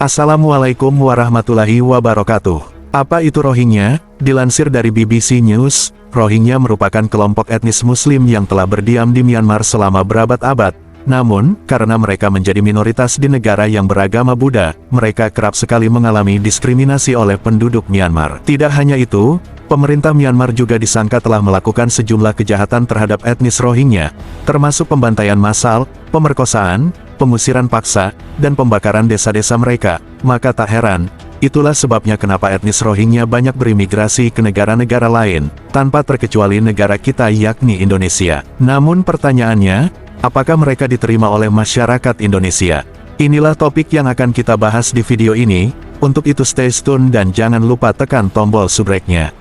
Assalamualaikum warahmatullahi wabarakatuh. Apa itu Rohingya? Dilansir dari BBC News, Rohingya merupakan kelompok etnis Muslim yang telah berdiam di Myanmar selama berabad-abad. Namun, karena mereka menjadi minoritas di negara yang beragama Buddha, mereka kerap sekali mengalami diskriminasi oleh penduduk Myanmar. Tidak hanya itu, pemerintah Myanmar juga disangka telah melakukan sejumlah kejahatan terhadap etnis Rohingya, termasuk pembantaian massal, pemerkosaan, pengusiran paksa, dan pembakaran desa-desa mereka. Maka tak heran, itulah sebabnya kenapa etnis Rohingya banyak berimigrasi ke negara-negara lain, tanpa terkecuali negara kita yakni Indonesia. Namun pertanyaannya, apakah mereka diterima oleh masyarakat Indonesia? Inilah topik yang akan kita bahas di video ini. Untuk itu stay tune dan jangan lupa tekan tombol subscribe-nya.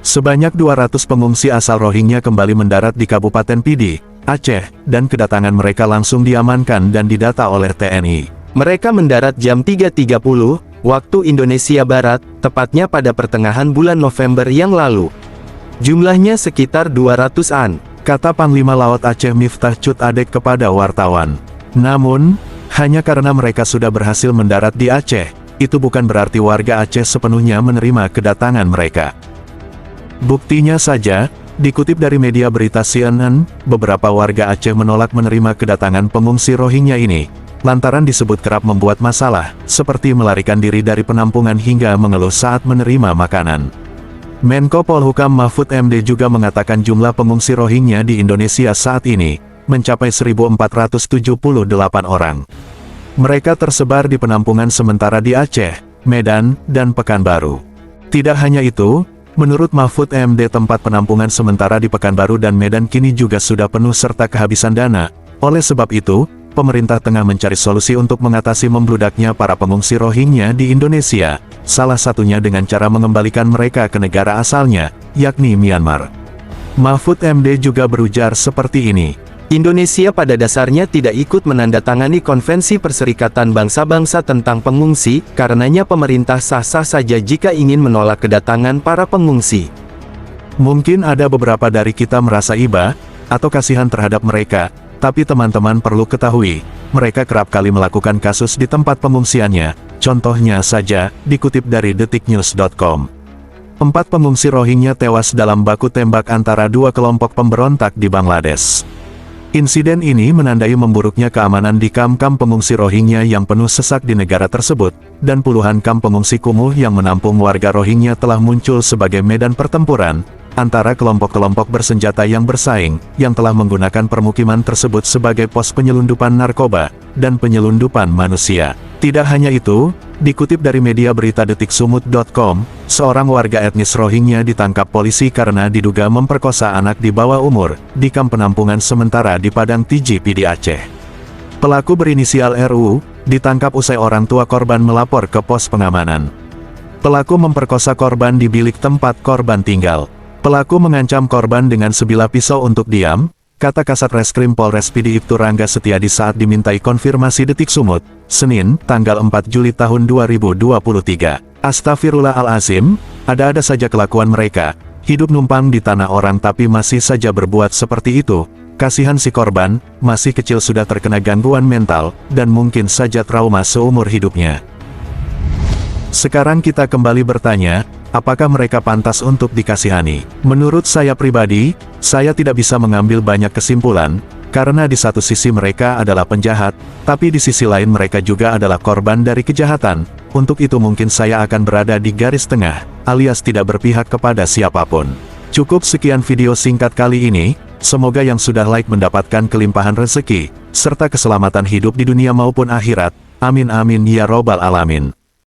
Sebanyak 200 pengungsi asal Rohingya kembali mendarat di Kabupaten Pidi, Aceh, dan kedatangan mereka langsung diamankan dan didata oleh TNI. Mereka mendarat jam 3.30, waktu Indonesia Barat, tepatnya pada pertengahan bulan November yang lalu. Jumlahnya sekitar 200-an, kata Panglima Laut Aceh Miftah Cut Adek kepada wartawan. Namun, hanya karena mereka sudah berhasil mendarat di Aceh, itu bukan berarti warga Aceh sepenuhnya menerima kedatangan mereka. Buktinya saja, dikutip dari media berita CNN, beberapa warga Aceh menolak menerima kedatangan pengungsi Rohingya ini, lantaran disebut kerap membuat masalah, seperti melarikan diri dari penampungan hingga mengeluh saat menerima makanan. Menko Polhukam Mahfud MD juga mengatakan jumlah pengungsi Rohingya di Indonesia saat ini, mencapai 1.478 orang. Mereka tersebar di penampungan sementara di Aceh, Medan, dan Pekanbaru. Tidak hanya itu, menurut Mahfud MD tempat penampungan sementara di Pekanbaru dan Medan kini juga sudah penuh serta kehabisan dana. Oleh sebab itu, pemerintah tengah mencari solusi untuk mengatasi membludaknya para pengungsi Rohingya di Indonesia, salah satunya dengan cara mengembalikan mereka ke negara asalnya, yakni Myanmar. Mahfud MD juga berujar seperti ini. Indonesia pada dasarnya tidak ikut menandatangani Konvensi Perserikatan Bangsa-Bangsa tentang pengungsi, karenanya pemerintah sah-sah saja jika ingin menolak kedatangan para pengungsi. Mungkin ada beberapa dari kita merasa iba, atau kasihan terhadap mereka, tapi teman-teman perlu ketahui, mereka kerap kali melakukan kasus di tempat pengungsiannya. Contohnya saja, dikutip dari detiknews.com. 4 pengungsi Rohingya tewas dalam baku tembak antara dua kelompok pemberontak di Bangladesh. Insiden ini menandai memburuknya keamanan di kamp-kamp pengungsi Rohingya yang penuh sesak di negara tersebut, dan puluhan kamp pengungsi kumuh yang menampung warga Rohingya telah muncul sebagai medan pertempuran antara kelompok-kelompok bersenjata yang bersaing, yang telah menggunakan permukiman tersebut sebagai pos penyelundupan narkoba dan penyelundupan manusia. Tidak hanya itu, dikutip dari media berita detiksumut.com, seorang warga etnis Rohingya ditangkap polisi karena diduga memperkosa anak di bawah umur di kamp penampungan sementara di Padang Tiji Pidi Aceh. Pelaku berinisial RU ditangkap usai orang tua korban melapor ke pos pengamanan. Pelaku memperkosa korban di bilik tempat korban tinggal. Pelaku mengancam korban dengan sebilah pisau untuk diam, kata Kasat Reskrim Polres Pidi Ibtu Rangga Setiadi saat dimintai konfirmasi Detik Sumut, Senin, tanggal 4 Juli tahun 2023. Astagfirullahalazim, ada-ada saja kelakuan mereka, hidup numpang di tanah orang tapi masih saja berbuat seperti itu. Kasihan si korban, masih kecil sudah terkena gangguan mental, dan mungkin saja trauma seumur hidupnya. Sekarang kita kembali bertanya, apakah mereka pantas untuk dikasihani? Menurut saya pribadi, saya tidak bisa mengambil banyak kesimpulan, karena di satu sisi mereka adalah penjahat, tapi di sisi lain mereka juga adalah korban dari kejahatan. Untuk itu mungkin saya akan berada di garis tengah, alias tidak berpihak kepada siapapun. Cukup sekian video singkat kali ini, semoga yang sudah like mendapatkan kelimpahan rezeki, serta keselamatan hidup di dunia maupun akhirat. Amin amin ya robbal alamin.